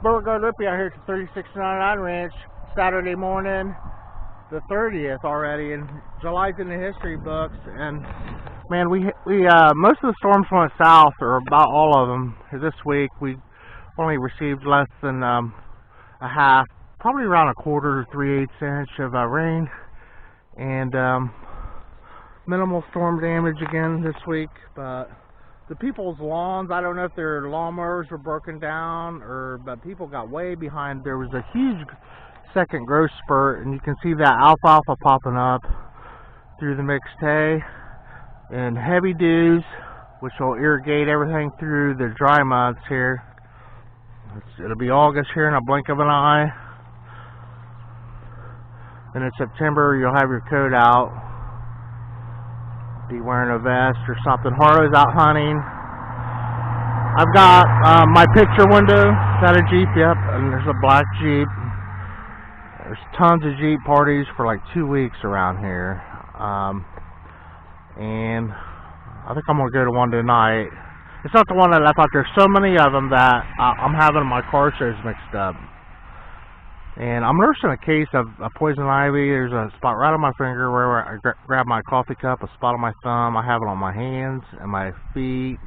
Beauregard Lippy out here at the 3699 Ranch, Saturday morning, the 30th already, and July's in the history books. And man, we most of the storms went south, or about all of them. This week we only received less than a half, probably around a quarter to 3/8 inch of rain, and minimal storm damage again this week. But the people's lawns, I don't know if their lawnmowers were broken down, but people got way behind. There was a huge second growth spurt, and you can see that alfalfa popping up through the mixed hay, and heavy dews, which will irrigate everything through the dry months here. It'll be August here in a blink of an eye, and in September you'll have your coat out, be wearing a vest or something. Harlow's out hunting. I've got my picture window, got a Jeep, yep, and there's a black Jeep. There's tons of Jeep parties for like 2 weeks around here, and I think I'm going to go to one tonight. It's not the one that I thought. There's so many of them that I'm having my car shows mixed up. And I'm nursing a case of poison ivy. There's a spot right on my finger where I grab my coffee cup, a spot on my thumb. I have it on my hands and my feet.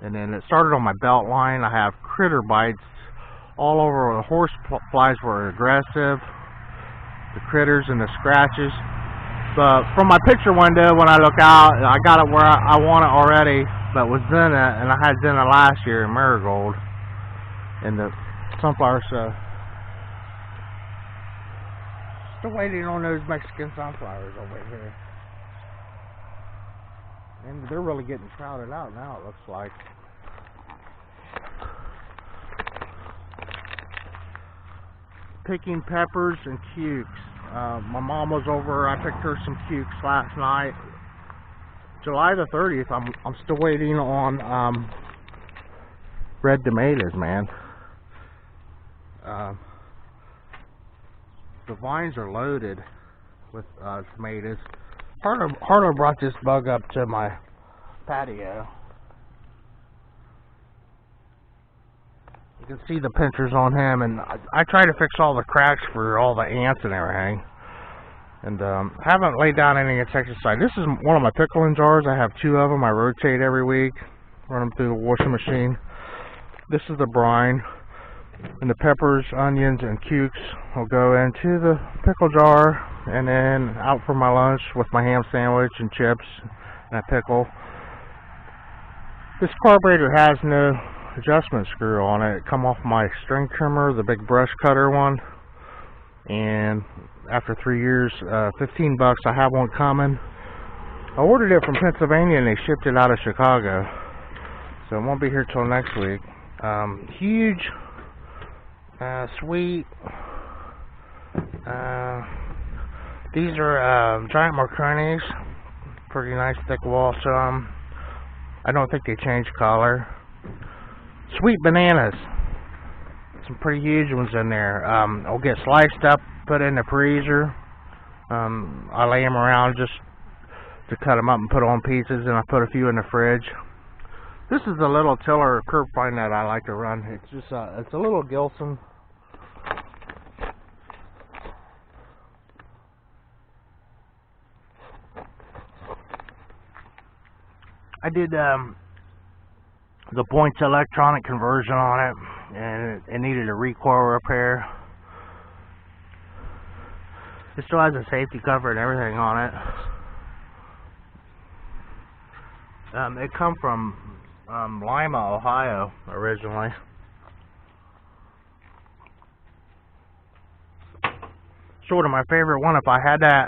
And then it started on my belt line. I have critter bites all over. The horse flies were aggressive, the critters and the scratches. But from my picture window, when I look out, I got it where I want it already, but with Zenna, and I had Zenna last year in marigold and the sunflower. So still waiting on those Mexican sunflowers over here, and they're really getting crowded out now, it looks like. Picking peppers and cukes. My mom was over. I picked her some cukes last night. July the 30th. I'm still waiting on red tomatoes, man. The vines are loaded with tomatoes. Harlow brought this bug up to my patio. You can see the pinchers on him, and I try to fix all the cracks for all the ants and everything. And haven't laid down any insecticide. This is one of my pickling jars. I have 2 of them. I rotate every week, run them through the washing machine. This is the brine, and the peppers, onions, and cukes will go into the pickle jar, and then out for my lunch with my ham sandwich and chips and a pickle. This carburetor has no adjustment screw on it. It come off my string trimmer, the big brush cutter one, and after 3 years, $15, I have one coming. I ordered it from Pennsylvania and they shipped it out of Chicago, so it won't be here till next week. Huge, sweet. These are giant Marconis, pretty nice thick wall to them. I don't think they change color. Sweet bananas, some pretty huge ones in there. I'll get sliced up, put in the freezer. I lay them around just to cut them up and put on pieces, and I put a few in the fridge. This is the little tiller curb find that I like to run. It's just it's a little Gilson. I did the points electronic conversion on it, and it needed a recoil repair. It still has a safety cover and everything on it. It come from Lima, Ohio originally. Sort of my favorite one. If I had that,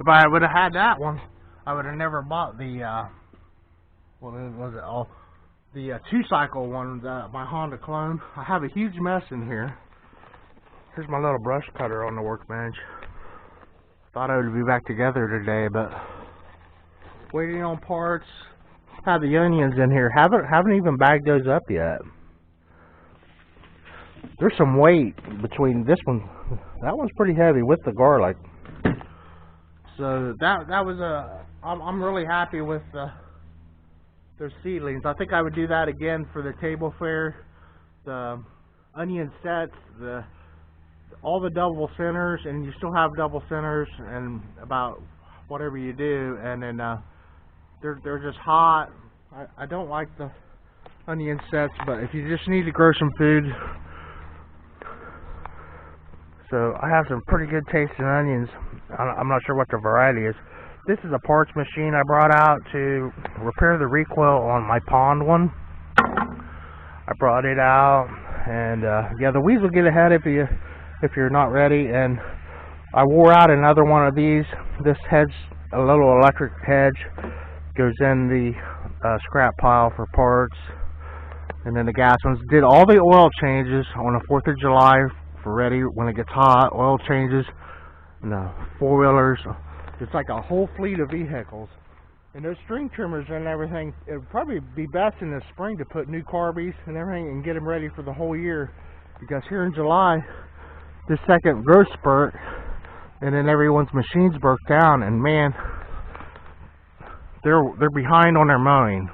if I would have had that one, I would have never bought the what was it? Oh, the 2-cycle one, my Honda clone. I have a huge mess in here. Here's my little brush cutter on the workbench. Thought I would be back together today, but waiting on parts. Have the onions in here. Haven't even bagged those up yet. There's some weight between this one. That one's pretty heavy with the garlic. So that was I'm really happy with those seedlings. I think I would do that again for the table fair. The onion sets, all the double centers, and you still have double centers, and about whatever you do, and then they're just hot. I don't like the onion sets, but if you just need to grow some food. So I have some pretty good tasting onions. I'm not sure what the variety is. This is a parts machine I brought out to repair the recoil on my pond one. I brought it out, and yeah, the weeds will get ahead of you if you're not ready. And I wore out another one of these. This hedge, a little electric hedge, goes in the scrap pile for parts. And then the gas ones. Did all the oil changes on the 4th of July for ready when it gets hot. Oil changes, and the four-wheelers. It's like a whole fleet of vehicles. And those string trimmers and everything, it would probably be best in the spring to put new carbies and everything and get them ready for the whole year. Because here in July, this second growth spurt, and then everyone's machines broke down, and man, they're behind on their mowing.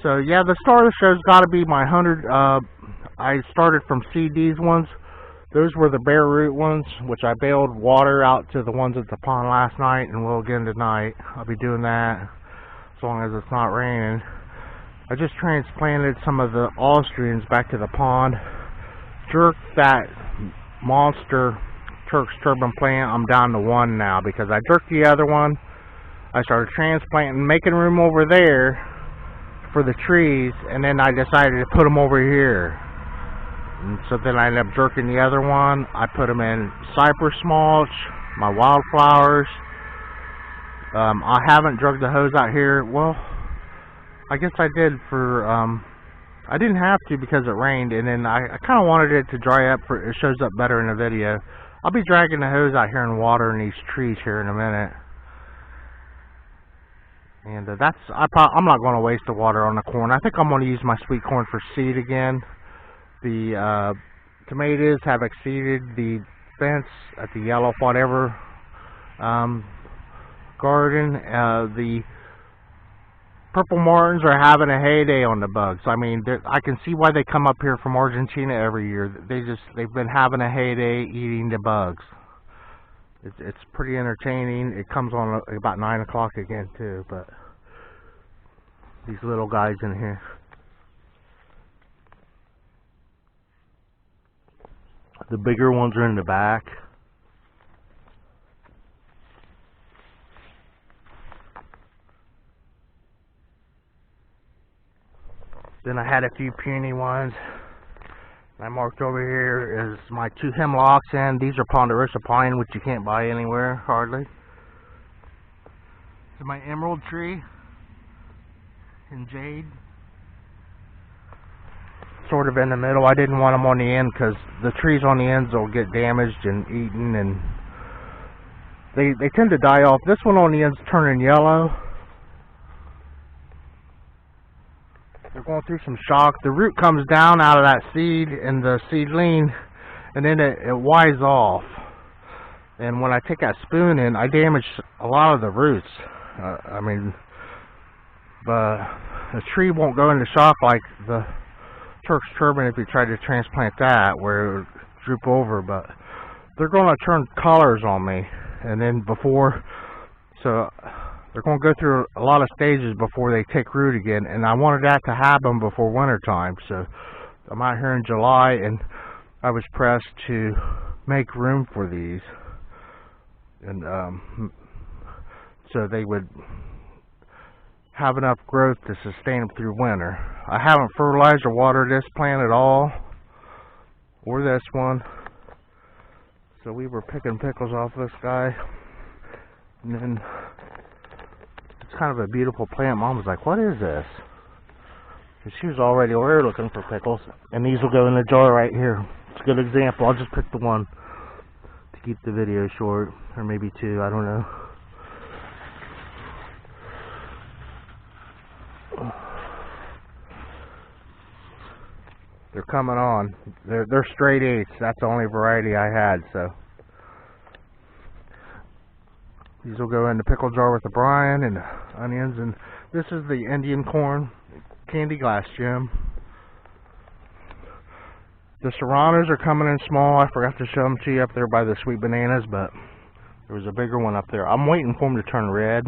So yeah, the star of the show's got to be my 100. I started from CD's ones. Those were the bare root ones, which I bailed water out to the ones at the pond last night, and will again tonight. I'll be doing that as long as it's not raining. I just transplanted some of the Austrians back to the pond. Jerked that monster Turk's turbine plant. I'm down to one now because I jerked the other one. I started transplanting, making room over there for the trees, and then I decided to put them over here. And so then I ended up jerking the other one. I put them in cypress mulch, my wildflowers. I haven't drugged the hose out here. Well, I guess I did for, I didn't have to because it rained, and then I kind of wanted it to dry up. It shows up better in the video. I'll be dragging the hose out here and watering these trees here in a minute. And I'm not going to waste the water on the corn. I think I'm going to use my sweet corn for seed again. The tomatoes have exceeded the fence at the yellow whatever garden. The purple martins are having a heyday on the bugs. I mean, I can see why they come up here from Argentina every year. They've been having a heyday eating the bugs. It's pretty entertaining. It comes on about 9 o'clock again too, but these little guys in here. The bigger ones are in the back. Then I had a few puny ones. I marked over here is my 2 hemlocks, and these are ponderosa pine, which you can't buy anywhere hardly. This is my emerald tree in jade. Sort of in the middle. I didn't want them on the end because the trees on the ends will get damaged and eaten, and they tend to die off. This one on the end's turning yellow. They're going through some shock. The root comes down out of that seed and the seedling, and then it wides off. And when I take that spoon in, I damage a lot of the roots. I mean, the tree won't go into shock like the Turk's turbine if you try to transplant that, where it would droop over. But they're going to turn colors on me, and then so they're going to go through a lot of stages before they take root again, and I wanted that to happen before winter time. So I'm out here in July, and I was pressed to make room for these, and so they would have enough growth to sustain them through winter. I haven't fertilized or watered this plant at all, or this one. So we were picking pickles off this guy, and then it's kind of a beautiful plant. Mom was like, "What is this?" And she was already over here looking for pickles, and these will go in the jar right here. It's a good example. I'll just pick the one to keep the video short, or maybe 2. I don't know. They're coming on. They're straight 8s. That's the only variety I had. So these will go in the pickle jar with the brine and the onions. And this is the Indian corn candy glass gem. The serranos are coming in small. I forgot to show them to you up there by the sweet bananas, but there was a bigger one up there. I'm waiting for them to turn red.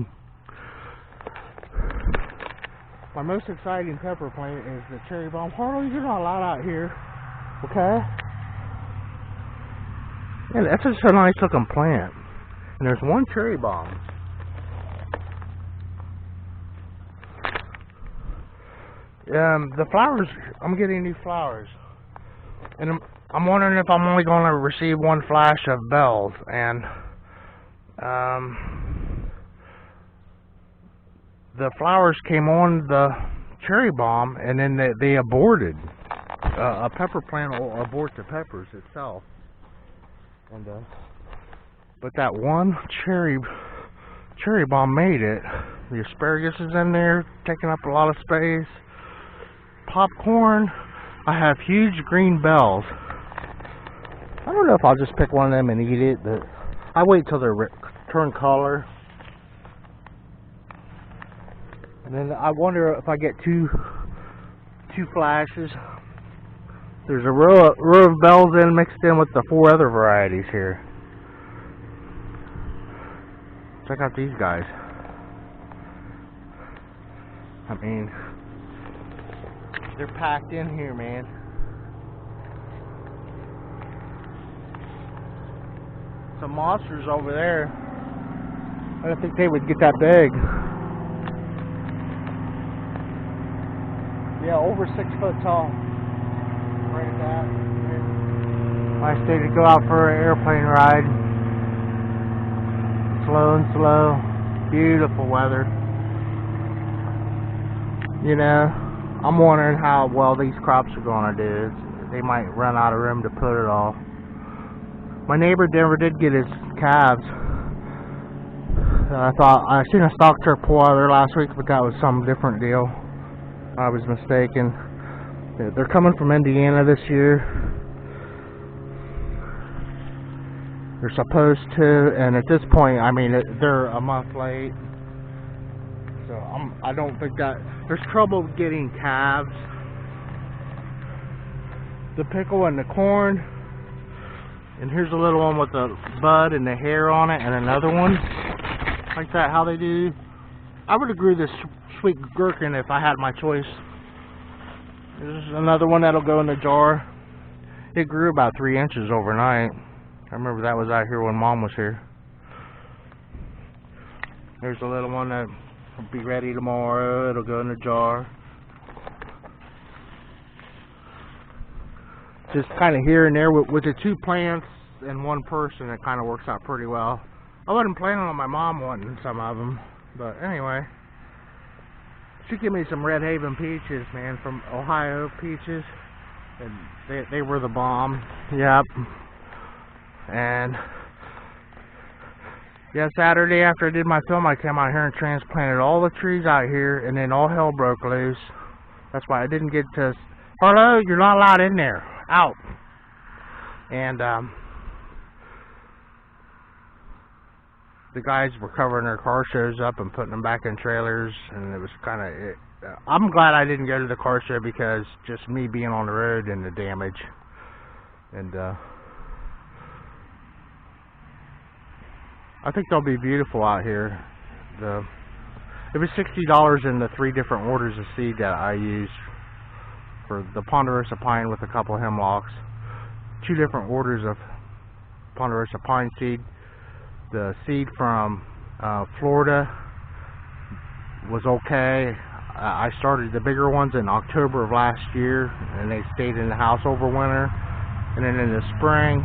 My most exciting pepper plant is the cherry bomb. Harley, you're not allowed out here. Okay? Yeah, that's just a nice looking plant. And there's one cherry bomb. The flowers, I'm getting new flowers. And I'm wondering if I'm only going to receive one flash of bells. And the flowers came on the cherry bomb, and then they aborted. A pepper plant will abort the peppers itself. And but that one cherry bomb made it. The asparagus is in there, taking up a lot of space. Popcorn. I have huge green bells. I don't know if I'll just pick one of them and eat it, but I wait till they're turn color. And then I wonder if I get two flashes. There's a row of bells in mixed in with the 4 other varieties here. Check out these guys. I mean, they're packed in here, man. Some monsters over there. I don't think they would get that big. Yeah, over 6 foot tall. Right at that. Nice day to go out for an airplane ride. Slow and slow. Beautiful weather. You know, I'm wondering how well these crops are going to do. They might run out of room to put it all. My neighbor Denver did get his calves. I seen a stock truck pull out of there last week, but that was some different deal. I was mistaken. They're coming from Indiana this year. They're supposed to, and at this point, I mean, they're a month late. So I don't think that there's trouble getting calves. The pickle and the corn, and here's a little one with the bud and the hair on it, and another one like that. How they do? I would have grew this sweet gherkin if I had my choice. There's another one that'll go in the jar. It grew about 3 inches overnight. I remember that was out here when Mom was here. There's a little one that will be ready tomorrow. It'll go in the jar. Just kind of here and there with the 2 plants and 1 person, it kind of works out pretty well. I wasn't planning on my mom wanting some of them, but anyway. She gave me some Red Haven peaches, man, from Ohio peaches, and they were the bomb. Yep. And yeah, Saturday after I did my film, I came out here and transplanted all the trees out here, and then all hell broke loose. That's why I didn't get to. Hello, you're not allowed in there. Out. And the guys were covering their car shows up and putting them back in trailers, and it was kind of. I'm glad I didn't go to the car show, because just me being on the road and the damage. And I think they'll be beautiful out here. It was $60 in the 3 different orders of seed that I used for the Ponderosa pine with a couple hemlocks. 2 different orders of Ponderosa pine seed. The seed from Florida was okay. I started the bigger ones in October of last year, and they stayed in the house over winter. And then in the spring,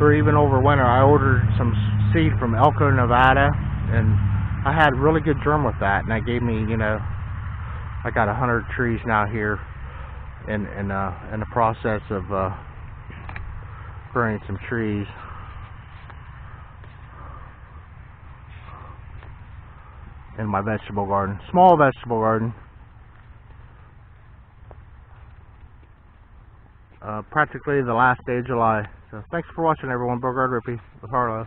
or even over winter, I ordered some seed from Elko, Nevada, and I had really good germ with that. And that gave me, you know, I got 100 trees now here in the process of growing some trees. In my vegetable garden. Small vegetable garden. Practically the last day of July. So thanks for watching, everyone. Beauregard Rippey with Harlow.